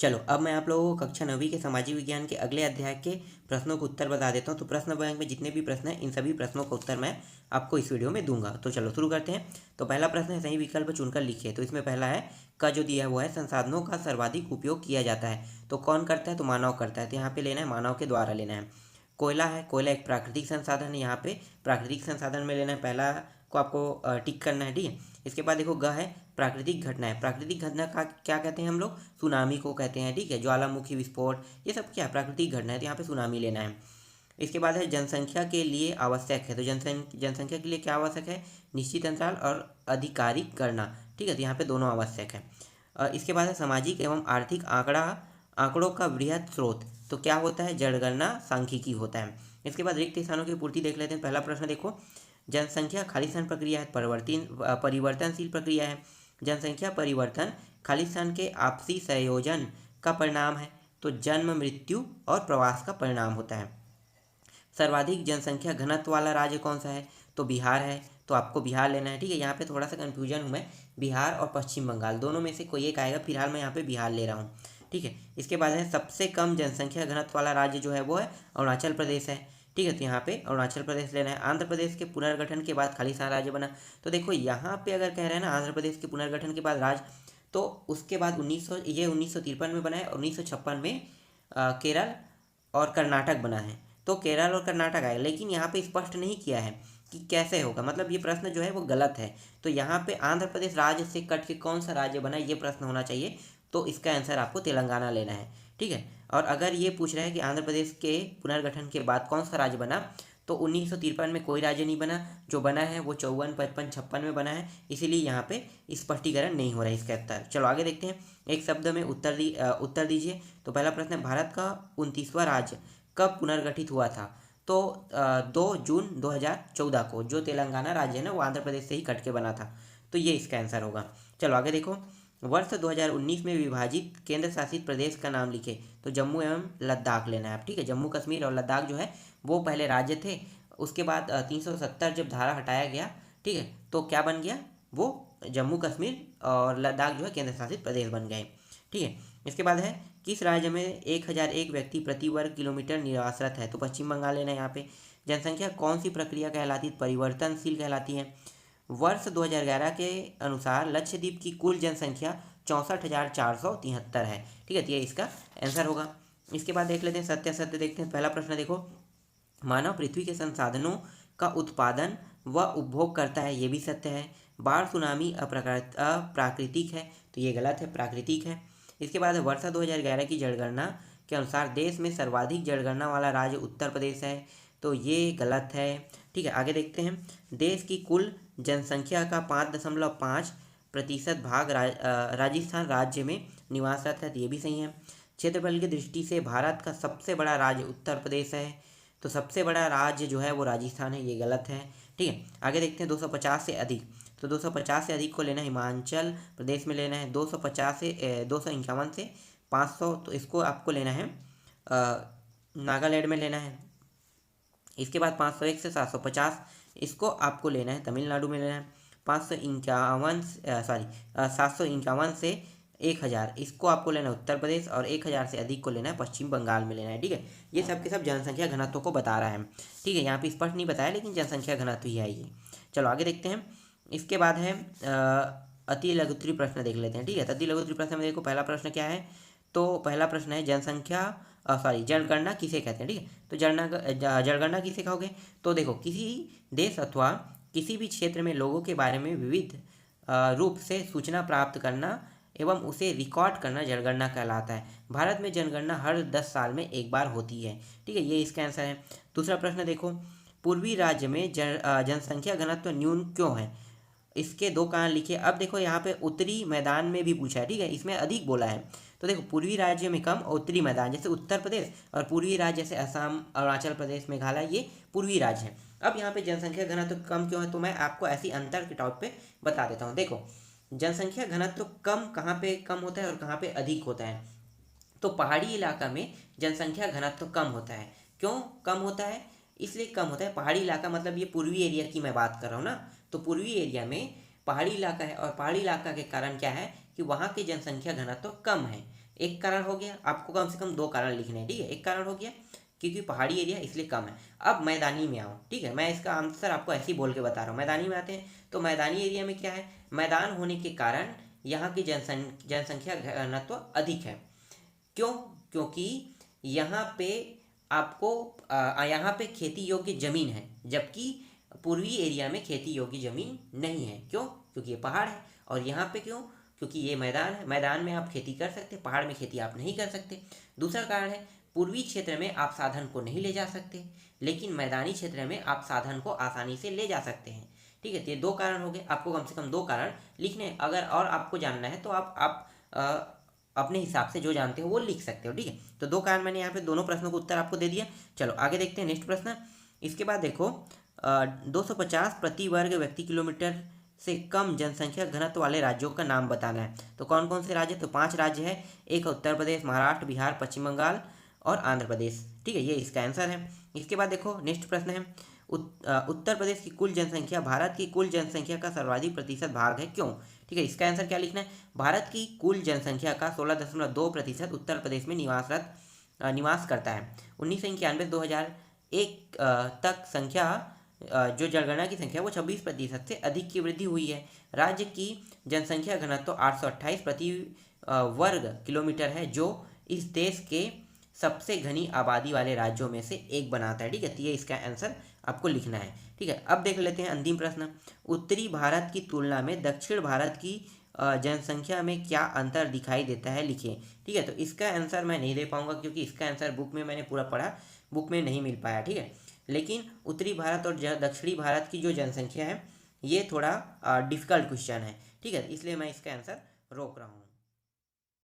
चलो अब मैं आप लोगों को कक्षा 9वीं के सामाजिक विज्ञान के अगले अध्याय के प्रश्नों को उत्तर बता देता हूँ। तो प्रश्न बैंक में जितने भी प्रश्न हैं इन सभी प्रश्नों का उत्तर मैं आपको इस वीडियो में दूंगा। तो चलो शुरू करते हैं। तो पहला प्रश्न है सही विकल्प चुनकर लिखिए। तो इसमें पहला है का जो दिया है वो है संसाधनों का सर्वाधिक उपयोग किया जाता है। तो कौन करता है? तो मानव करता है। तो यहाँ पे लेना है मानव के द्वारा लेना है। कोयला है, कोयला एक प्राकृतिक संसाधन है, यहाँ पे प्राकृतिक संसाधन में लेना है, पहला को आपको टिक करना है। ठीक है, इसके बाद देखो ग है प्राकृतिक घटना है। प्राकृतिक घटना का क्या कहते हैं हम लोग? सुनामी को कहते हैं। ठीक है, ज्वालामुखी विस्फोट ये सब क्या है? प्राकृतिक घटना है। तो यहाँ पे सुनामी लेना है। इसके बाद है जनसंख्या के लिए आवश्यक है। तो जनसंख्या के लिए क्या आवश्यक है? निश्चित अंतराल और आधिकारिक गणना। ठीक है, तो यहाँ पे दोनों आवश्यक है। इसके बाद है सामाजिक एवं आर्थिक आंकड़ों का वृहद स्रोत। तो क्या होता है? जनगणना सांख्यिकी होता है। इसके बाद रिक्त स्थानों की पूर्ति देख लेते हैं। पहला प्रश्न देखो, जनसंख्या खालिस्तान प्रक्रिया है, परिवर्तनशील प्रक्रिया है। जनसंख्या परिवर्तन खालिस्तान के आपसी संयोजन का परिणाम है। तो जन्म, मृत्यु और प्रवास का परिणाम होता है। सर्वाधिक जनसंख्या घनत्व वाला राज्य कौन सा है? तो बिहार है। तो आपको बिहार लेना है। ठीक है, यहाँ पे थोड़ा सा कन्फ्यूजन हूँ मैं, बिहार और पश्चिम बंगाल दोनों में से कोई एक आएगा। फिलहाल मैं यहाँ पे बिहार ले रहा हूँ। ठीक है, इसके बाद है सबसे कम जनसंख्या घनत्व वाला राज्य जो है वो है अरुणाचल प्रदेश है। ठीक है, तो यहाँ पे अरुणाचल प्रदेश लेना है। आंध्र प्रदेश के पुनर्गठन के बाद खालिस्तान राज्य बना। तो देखो यहाँ पे अगर कह रहे हैं ना आंध्र प्रदेश के पुनर्गठन के बाद राज्य, तो उसके बाद 1953 में बना है और 1956 में केरल और कर्नाटक बना है। तो केरल और कर्नाटक आएगा, लेकिन यहाँ पे स्पष्ट नहीं किया है कि कैसे होगा, मतलब ये प्रश्न जो है वो गलत है। तो यहाँ पे आंध्र प्रदेश राज्य से कट के कौन सा राज्य बना ये प्रश्न होना चाहिए। तो इसका आंसर आपको तेलंगाना लेना है। ठीक है, और अगर ये पूछ रहा है कि आंध्र प्रदेश के पुनर्गठन के बाद कौन सा राज्य बना, तो 1953 में कोई राज्य नहीं बना। जो बना है वो 54, 55, 56 में बना है, इसीलिए यहाँ पे स्पष्टीकरण नहीं हो रहा है इसका उत्तर। चलो आगे देखते हैं। एक शब्द में उत्तर दीजिए। तो पहला प्रश्न है भारत का 29वां राज्य कब पुनर्गठित हुआ था? तो 2 जून 2014 को। जो तेलंगाना राज्य है ना वो आंध्र प्रदेश से ही कट के बना था। तो ये इसका आंसर होगा। चलो आगे देखो, वर्ष 2019 में विभाजित केंद्र शासित प्रदेश का नाम लिखे। तो जम्मू एवं लद्दाख लेना है आप। ठीक है, जम्मू कश्मीर और लद्दाख जो है वो पहले राज्य थे। उसके बाद 370 जब धारा हटाया गया, ठीक है, तो क्या बन गया? वो जम्मू कश्मीर और लद्दाख जो है केंद्र शासित प्रदेश बन गए। ठीक है, इसके बाद है किस राज्य में 1001 व्यक्ति प्रति वर्ग किलोमीटर निवासरत है? तो पश्चिम बंगाल लेना है यहाँ पे। जनसंख्या कौन सी प्रक्रिया कहलाती है? परिवर्तनशील कहलाती है। वर्ष 2011 के अनुसार लक्षद्वीप की कुल जनसंख्या 64,473 है। ठीक है, तो ये इसका आंसर होगा। इसके बाद देख लेते हैं सत्य असत्य देखते हैं। पहला प्रश्न देखो, मानव पृथ्वी के संसाधनों का उत्पादन व उपभोग करता है, ये भी सत्य है। बाढ़ सुनामी अप्राकृतिक है, तो ये गलत है, प्राकृतिक है। इसके बाद वर्षा 2011 की जनगणना के अनुसार देश में सर्वाधिक जनगणना वाला राज्य उत्तर प्रदेश है, तो ये गलत है। ठीक है, आगे देखते हैं। देश की कुल जनसंख्या का 5.5% भाग राजस्थान राज्य में निवासरत है, तो ये भी सही है। क्षेत्रफल की दृष्टि से भारत का सबसे बड़ा राज्य उत्तर प्रदेश है, तो सबसे बड़ा राज्य जो है वो राजस्थान है, ये गलत है। ठीक है, आगे देखते हैं 250 से अधिक। तो 250 से अधिक को लेना है हिमाचल प्रदेश में लेना है। 250 से 251 से 500, तो इसको आपको लेना है नागालैंड में लेना है। इसके बाद 501 से 750 इसको आपको लेना है तमिलनाडु में लेना है। 751 से 1000 इसको आपको लेना है उत्तर प्रदेश, और 1000 से अधिक को लेना है पश्चिम बंगाल में लेना है। ठीक है, ये सब के सब जनसंख्या घनत्व को बता रहा है। ठीक है, यहाँ पे स्पष्ट नहीं बताया, लेकिन जनसंख्या घनत्व ही है ये। चलो आगे देखते हैं। इसके बाद है अति लघुत्तरीय प्रश्न देख लेते हैं। ठीक है, अति लघुत्तरीय प्रश्न में देखो पहला प्रश्न क्या है। तो पहला प्रश्न है जनगणना किसे कहते हैं? ठीक है, तो जनगणना किसे कहोगे? तो देखो किसी देश अथवा किसी भी क्षेत्र में लोगों के बारे में विविध रूप से सूचना प्राप्त करना एवं उसे रिकॉर्ड करना जनगणना कहलाता है। भारत में जनगणना हर 10 साल में एक बार होती है। ठीक है, ये इसका आंसर है। दूसरा प्रश्न देखो, पूर्वी राज्य में जनसंख्या घनत्व न्यून क्यों है? इसके दो कारण लिखिए। अब देखो यहाँ पे उत्तरी मैदान में भी पूछा है। ठीक है, इसमें अधिक बोला है। तो देखो पूर्वी राज्य में कम और उत्तरी मैदान जैसे उत्तर प्रदेश, और पूर्वी राज्य जैसे असम, अरुणाचल प्रदेश, मेघालय, ये पूर्वी राज्य हैं। अब यहाँ पे जनसंख्या घनत्व कम क्यों है, तो मैं आपको ऐसी अंतर के टॉप पे बता देता हूँ। देखो जनसंख्या घनत्व कम कहाँ पे कम होता है और कहाँ पे अधिक होता है। तो पहाड़ी इलाका में जनसंख्या घनत्व कम होता है। क्यों कम होता है? इसलिए कम होता है, पहाड़ी इलाका मतलब ये पूर्वी एरिया की मैं बात कर रहा हूँ ना। तो पूर्वी एरिया में पहाड़ी इलाका है, और पहाड़ी इलाका के कारण क्या है कि वहाँ की जनसंख्या घनत्व कम है। एक कारण हो गया, आपको कम से कम 2 कारण लिखने हैं, ठीक है। एक कारण हो गया क्योंकि पहाड़ी एरिया इसलिए कम है। अब मैदानी में आओ, ठीक है, मैं इसका आंसर आपको ऐसे ही बोल के बता रहा हूँ। मैदानी में आते हैं तो मैदानी एरिया में क्या है, मैदान होने के कारण यहाँ की जनसंख्या घनत्व अधिक है। क्यों? क्योंकि यहाँ पे आपको यहाँ पे खेती योग्य ज़मीन है, जबकि पूर्वी एरिया में खेती योग्य ज़मीन नहीं है। क्यों? क्योंकि ये पहाड़ है। और यहाँ पे क्यों? क्योंकि ये मैदान है, मैदान में आप खेती कर सकते, पहाड़ में खेती आप नहीं कर सकते। दूसरा कारण है, पूर्वी क्षेत्र में आप साधन को नहीं ले जा सकते, लेकिन मैदानी क्षेत्र में आप साधन को आसानी से ले जा सकते हैं, ठीक है। तो ये 2 कारण हो गए, आपको कम से कम 2 कारण लिखने हैं। अगर और आपको जानना है तो आप अपने हिसाब से जो जानते हो वो लिख सकते हो, ठीक है। तो 2 कारण मैंने यहाँ पे दोनों प्रश्नों को उत्तर आपको दे दिया। चलो आगे देखते हैं नेक्स्ट प्रश्न। इसके बाद देखो 250 प्रति वर्ग व्यक्ति किलोमीटर से कम जनसंख्या घनत्व वाले राज्यों का नाम बताना है। तो कौन कौन से राज्य? तो 5 राज्य है। एक उत्तर प्रदेश, महाराष्ट्र, बिहार, पश्चिम बंगाल और आंध्र प्रदेश, ठीक है, ये इसका आंसर है। इसके बाद देखो नेक्स्ट प्रश्न है, उत्तर प्रदेश की कुल जनसंख्या भारत की कुल जनसंख्या का सर्वाधिक प्रतिशत भाग है, क्यों? ठीक है, इसका आंसर क्या लिखना है, भारत की कुल जनसंख्या का 16.2% उत्तर प्रदेश में निवास करता है। 1991 2001 तक संख्या जो जनगणना की संख्या वो 26% से अधिक की वृद्धि हुई है। राज्य की जनसंख्या घनत्व 828 प्रति वर्ग किलोमीटर है, जो इस देश के सबसे घनी आबादी वाले राज्यों में से एक बनाता है, ठीक है। तो ये इसका आंसर आपको लिखना है, ठीक है। अब देख लेते हैं अंतिम प्रश्न, उत्तरी भारत की तुलना में दक्षिण भारत की जनसंख्या में क्या अंतर दिखाई देता है, लिखिए, ठीक है। तो इसका आंसर मैं नहीं दे पाऊंगा क्योंकि इसका आंसर बुक में मैंने पूरा पढ़ा, बुक में नहीं मिल पाया, ठीक है। लेकिन उत्तरी भारत और दक्षिणी भारत की जो जनसंख्या है ये थोड़ा डिफिकल्ट क्वेश्चन है, ठीक है, इसलिए मैं इसका आंसर रोक रहा हूँ।